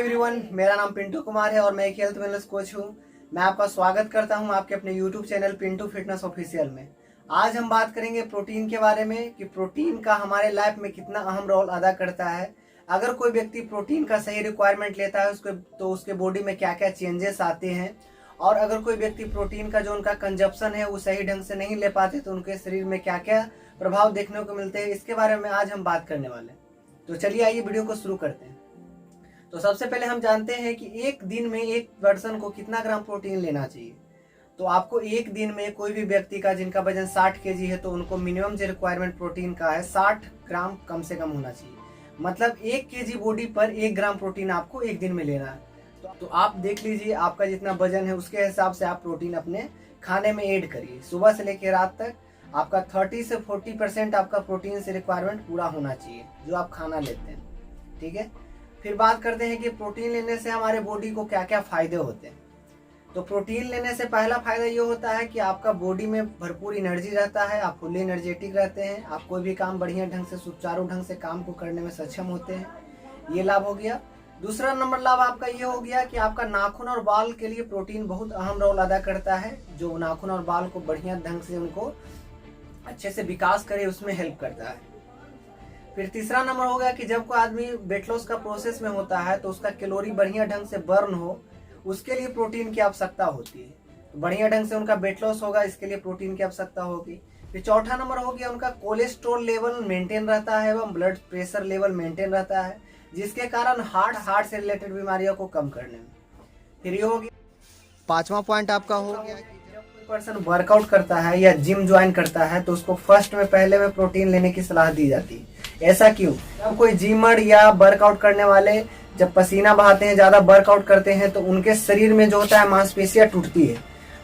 Everyone, मेरा नाम पिंटू कुमार है और मैं एक हेल्थ वेलनेस कोच हूं। मैं आपका स्वागत करता हूं आपके अपने YouTube channel Pintu fitness official में। आज हम बात करेंगे प्रोटीन के बारे में कि प्रोटीन का हमारे लाइफ में कितना अहम रोल अदा करता है। अगर कोई व्यक्ति प्रोटीन का सही रिक्वायरमेंट लेता है उसके बॉडी में क्या क्या चेंजेस आते हैं, और अगर कोई व्यक्ति प्रोटीन का जो उनका कंजप्शन है वो सही ढंग से नहीं ले पाते तो उनके शरीर में क्या क्या प्रभाव देखने को मिलते हैं, इसके बारे में आज हम बात करने वाले हैं। तो चलिए आइए वीडियो को शुरू करते हैं। तो सबसे पहले हम जानते हैं कि एक दिन में एक पर्सन को कितना ग्राम प्रोटीन लेना चाहिए। तो आपको एक दिन में कोई भी व्यक्ति का जिनका वजन 60 केजी है तो उनको मिनिमम जो रिक्वायरमेंट प्रोटीन का है 60 ग्राम कम से कम होना चाहिए। मतलब 1 केजी बॉडी पर 1 ग्राम प्रोटीन आपको एक दिन में लेना है। तो आप देख लीजिए आपका जितना वजन है उसके हिसाब से आप प्रोटीन अपने खाने में ऐड करिए। सुबह से लेकर रात तक आपका 30 से 40% आपका प्रोटीन से रिक्वायरमेंट पूरा होना चाहिए जो आप खाना लेते हैं। ठीक है, फिर बात करते हैं कि प्रोटीन लेने से हमारे बॉडी को क्या क्या फायदे होते हैं। तो प्रोटीन लेने से पहला फायदा ये होता है कि आपका बॉडी में भरपूर एनर्जी रहता है, आप फुल्ली एनर्जेटिक रहते हैं, आप कोई भी काम बढ़िया ढंग से सुचारू ढंग से काम को करने में सक्षम होते हैं। ये लाभ हो गया। दूसरा नंबर लाभ आपका ये हो गया कि आपका नाखून और बाल के लिए प्रोटीन बहुत अहम रोल अदा करता है, जो नाखून और बाल को बढ़िया ढंग से उनको अच्छे से विकास करे उसमें हेल्प करता है। फिर तीसरा नंबर हो गया कि जब कोई आदमी वेट लॉस का प्रोसेस में होता है तो उसका कैलोरी बढ़िया ढंग से बर्न हो, उसके लिए प्रोटीन की आवश्यकता होती है। तो बढ़िया ढंग से उनका वेट लॉस होगा, इसके लिए प्रोटीन की आवश्यकता होगी। फिर चौथा नंबर हो गया उनका कोलेस्ट्रॉल लेवल मेंटेन रहता है एवं ब्लड प्रेशर लेवल मेंटेन रहता है, जिसके कारण हार्ट से रिलेटेड बीमारियों को कम करने में। फिर ये हो गया पांचवा पॉइंट आपका हो गया कि जब कोई पर्सन वर्कआउट करता है या जिम ज्वाइन करता है तो उसको फर्स्ट में पहले में प्रोटीन लेने की सलाह दी जाती है। ऐसा क्यों? जब कोई जिमर या वर्कआउट करने वाले जब पसीना बहाते हैं, ज्यादा वर्कआउट करते हैं तो उनके शरीर में जो होता है मांसपेशियां टूटती है।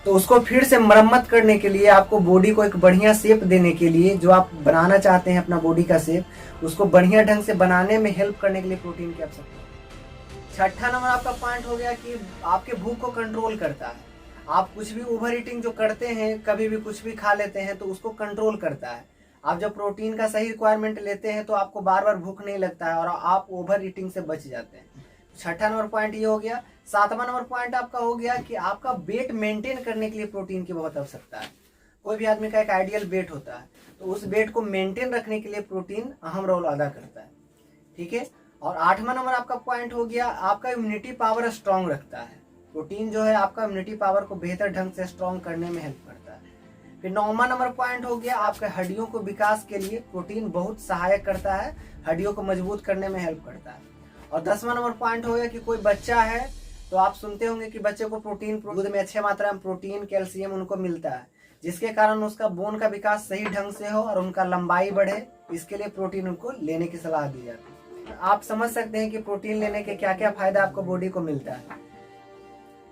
तो उसको फिर से मरम्मत करने के लिए, आपको बॉडी को एक बढ़िया शेप देने के लिए, जो आप बनाना चाहते हैं अपना बॉडी का शेप, उसको बढ़िया ढंग से बनाने में हेल्प करने के लिए प्रोटीन की आवश्यकता है। छठा नंबर आपका पॉइंट हो गया कि आपके भूख को कंट्रोल करता है। आप कुछ भी ओवर ईटिंग जो करते हैं, कभी भी कुछ भी खा लेते हैं तो उसको कंट्रोल करता है। आप जब प्रोटीन का सही रिक्वायरमेंट लेते हैं तो आपको बार बार भूख नहीं लगता है और आप ओवर ईटिंग से बच जाते हैं। छठा नंबर पॉइंट ये हो गया। सातवां नंबर पॉइंट आपका हो गया कि आपका वेट मेंटेन करने के लिए प्रोटीन की बहुत आवश्यकता है। कोई भी आदमी का एक आइडियल वेट होता है, तो उस वेट को मेंटेन रखने के लिए प्रोटीन अहम रोल अदा करता है। ठीक है, और आठवां नंबर आपका पॉइंट हो गया आपका इम्यूनिटी पावर स्ट्रांग रखता है। प्रोटीन जो है आपका इम्यूनिटी पावर को बेहतर ढंग से स्ट्रांग करने में हेल्प करता है। फिर 9वां नंबर पॉइंट हो गया आपके हड्डियों को विकास के लिए प्रोटीन बहुत सहायक करता है, हड्डियों को मजबूत करने में हेल्प करता है। और 10वां नंबर पॉइंट हो गया कि कोई बच्चा है तो आप सुनते होंगे कि बच्चे को प्रोटीन दूध में अच्छे मात्रा में प्रोटीन कैल्शियम उनको मिलता है, जिसके कारण उसका बोन का विकास सही ढंग से हो और उनका लंबाई बढ़े। इसके लिए प्रोटीन उनको लेने की सलाह दी जाती है। आप समझ सकते हैं कि प्रोटीन लेने के क्या क्या फायदा आपको बॉडी को मिलता है।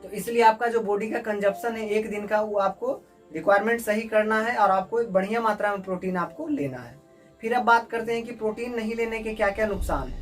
तो इसलिए आपका जो बॉडी का कंजप्शन है एक दिन का, वो आपको रिक्वायरमेंट सही करना है और आपको एक बढ़िया मात्रा में प्रोटीन आपको लेना है। फिर अब बात करते हैं कि प्रोटीन नहीं लेने के क्या क्या नुकसान है।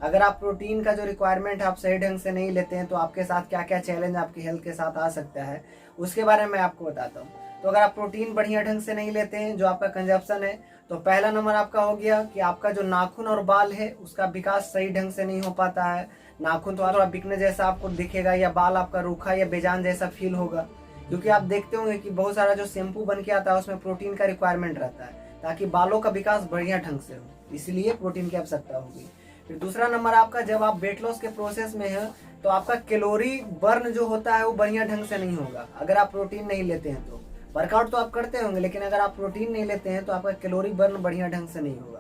अगर आप प्रोटीन का जो रिक्वायरमेंट आप सही ढंग से नहीं लेते हैं तो आपके साथ क्या क्या चैलेंज आपकी हेल्थ के साथ आ सकता है, उसके बारे में मैं आपको बताता हूँ। तो अगर आप प्रोटीन बढ़िया ढंग से नहीं लेते हैं, जो आपका कंजप्शन है, तो पहला नंबर आपका हो गया कि आपका जो नाखून और बाल है उसका विकास सही ढंग से नहीं हो पाता है। नाखून तो थोड़ा बिकने जैसा आपको दिखेगा या बाल आपका रूखा या बेजान जैसा फील होगा, क्योंकि आप देखते होंगे कि बहुत सारा जो शैम्पू बन के आता है उसमें प्रोटीन का रिक्वायरमेंट रहता है ताकि बालों का विकास बढ़िया ढंग से हो, इसलिए प्रोटीन की आवश्यकता होगी। फिर दूसरा नंबर आपका, जब आप वेट लॉस के प्रोसेस में है तो आपका कैलोरी बर्न जो होता है वो बढ़िया ढंग से नहीं होगा अगर आप प्रोटीन नहीं लेते हैं। तो वर्कआउट तो आप करते होंगे, लेकिन अगर आप प्रोटीन नहीं लेते हैं तो आपका कैलोरी बर्न बढ़िया ढंग से नहीं होगा।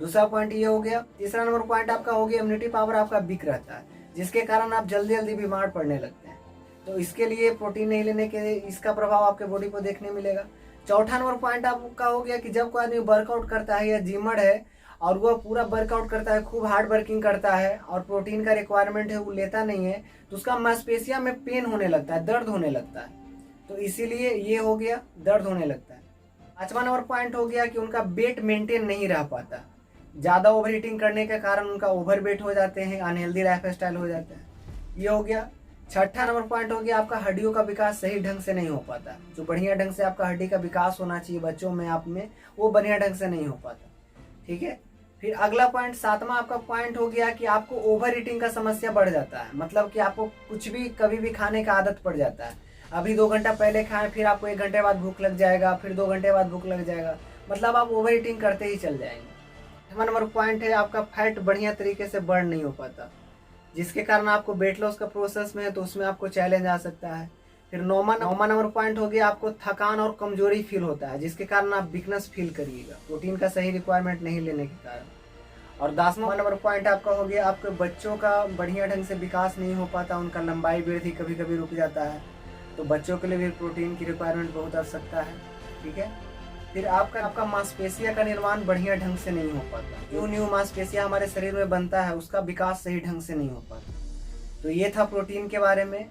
दूसरा पॉइंट ये हो गया। तीसरा नंबर पॉइंट आपका हो गया इम्यूनिटी पावर आपका वीक रहता है, जिसके कारण आप जल्दी जल्दी बीमार पड़ने लगते हैं। तो इसके लिए प्रोटीन नहीं लेने के इसका प्रभाव आपके बॉडी को देखने मिलेगा। चौथा नंबर पॉइंट आपका हो गया कि जब कोई आदमी वर्कआउट करता है या जिमर है और वह पूरा वर्कआउट करता है, खूब हार्ड वर्किंग करता है और प्रोटीन का रिक्वायरमेंट है वो लेता नहीं है, तो उसका मांसपेशियों में पेन होने लगता है, दर्द होने लगता है। तो इसीलिए ये हो गया, दर्द होने लगता है। 5वां नंबर पॉइंट हो गया कि उनका वेट मेंटेन नहीं रह पाता, ज्यादा ओवर ईटिंग करने के कारण उनका ओवर वेट हो जाते हैं, अनहेल्दी लाइफ स्टाइल हो जाता है। ये हो गया। 6ठा नंबर पॉइंट हो गया आपका हड्डियों का विकास सही ढंग से नहीं हो पाता। जो बढ़िया ढंग से आपका हड्डी का विकास होना चाहिए बच्चों में, आप में, वो बढ़िया ढंग से नहीं हो पाता। ठीक है, फिर अगला पॉइंट, सातवां आपका पॉइंट हो गया कि आपको ओवर ईटिंग का समस्या बढ़ जाता है। मतलब कि आपको कुछ भी कभी भी खाने का आदत पड़ जाता है। अभी 2 घंटा पहले खाएं, फिर आपको 1 घंटे बाद भूख लग जाएगा, फिर 2 घंटे बाद भूख लग जाएगा, मतलब आप ओवर ईटिंग करते ही चल जाएंगे। 7वां नंबर पॉइंट है आपका फैट बढ़िया तरीके से बर्न नहीं हो पाता, जिसके कारण आपको वेट लॉस का प्रोसेस में है तो उसमें आपको चैलेंज आ सकता है। फिर 9वां नंबर पॉइंट हो गया आपको थकान और कमजोरी फील होता है, जिसके कारण आप वीकनेस फील करिएगा प्रोटीन का सही रिक्वायरमेंट नहीं लेने के कारण। और 10वां नंबर पॉइंट आपका हो गया आपके बच्चों का बढ़िया ढंग से विकास नहीं हो पाता, उनका लंबाई वृद्धि कभी कभी रुक जाता है, तो बच्चों के लिए भी प्रोटीन की रिक्वायरमेंट बहुत आवश्यकता है। ठीक है। फिर आपका मांसपेशिया का निर्माण बढ़िया ढंग से नहीं हो पाता, जो न्यू मांसपेशिया हमारे शरीर में बनता है उसका विकास सही ढंग से नहीं हो पाता। तो ये था प्रोटीन के बारे में।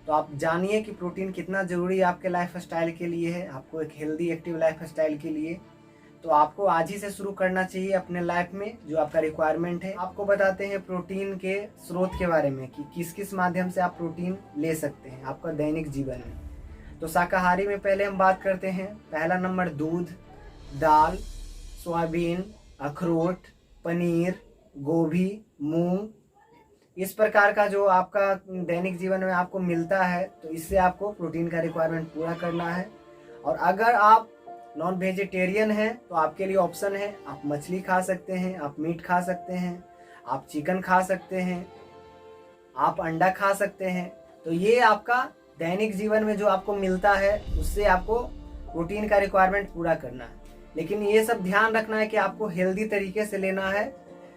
तो आप जानिए कि प्रोटीन कितना जरूरी है आपके लाइफ स्टाइल के लिए है, आपको एक हेल्दी एक्टिव लाइफ स्टाइल के लिए। तो आपको आज ही से शुरू करना चाहिए अपने लाइफ में जो आपका रिक्वायरमेंट है। आपको बताते हैं प्रोटीन के स्रोत के बारे में कि किस किस माध्यम से आप प्रोटीन ले सकते हैं आपका दैनिक जीवन में। तो शाकाहारी में पहले हम बात करते हैं। पहला नंबर दूध, दाल, सोयाबीन, अखरोट, पनीर, गोभी, मूंग, इस प्रकार का जो आपका दैनिक जीवन में आपको मिलता है, तो इससे आपको प्रोटीन का रिक्वायरमेंट पूरा करना है। और अगर आप नॉन वेजिटेरियन हैं तो आपके लिए ऑप्शन है, आप मछली खा सकते हैं, आप मीट खा सकते हैं, आप चिकन खा सकते हैं, आप अंडा खा सकते हैं। तो ये आपका दैनिक जीवन में जो आपको मिलता है उससे आपको प्रोटीन का रिक्वायरमेंट पूरा करना है। लेकिन ये सब ध्यान रखना है कि आपको हेल्दी तरीके से लेना है।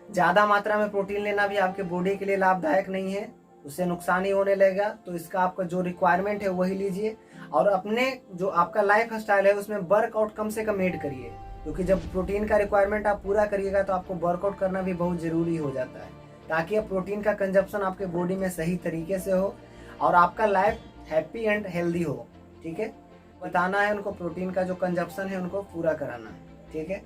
ज़्यादा मात्रा में प्रोटीन लेना भी आपके बॉडी के लिए लाभदायक नहीं है, उससे नुकसान ही होने लगेगा। तो इसका आपका जो रिक्वायरमेंट है वही लीजिए, और अपने जो आपका लाइफ स्टाइल है उसमें वर्कआउट कम से कम ऐड करिए, क्योंकि जब प्रोटीन का रिक्वायरमेंट आप पूरा करिएगा तो आपको वर्कआउट करना भी बहुत ज़रूरी हो जाता है, ताकि अब प्रोटीन का कंजप्शन आपके बॉडी में सही तरीके से हो और आपका लाइफ हैप्पी एंड हेल्दी हो। ठीक है। बताना है उनको प्रोटीन का जो कंजप्शन है उनको पूरा कराना है। ठीक है।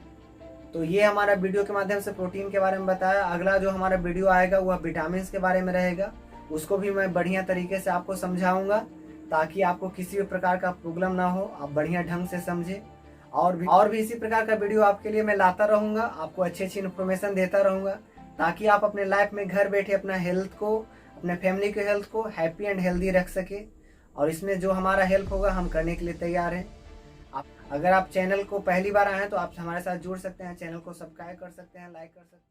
तो ये हमारा वीडियो के माध्यम से प्रोटीन के बारे में बताया। अगला जो हमारा वीडियो आएगा वह विटामिन के बारे में रहेगा, उसको भी मैं बढ़िया तरीके से आपको समझाऊंगा, ताकि आपको किसी भी प्रकार का प्रॉब्लम ना हो, आप बढ़िया ढंग से समझे। और भी इसी प्रकार का वीडियो आपके लिए मैं लाता रहूँगा, आपको अच्छी अच्छी इन्फॉर्मेशन देता रहूँगा, ताकि आप अपने लाइफ में घर बैठे अपना हेल्थ को, अपने फैमिली के हेल्थ को हैप्पी एंड हेल्दी रख सके। और इसमें जो हमारा हेल्प होगा हम करने के लिए तैयार हैं। अगर आप चैनल को पहली बार आए हैं तो आप हमारे साथ जुड़ सकते हैं, चैनल को सब्सक्राइब कर सकते हैं, लाइक कर सकते हैं।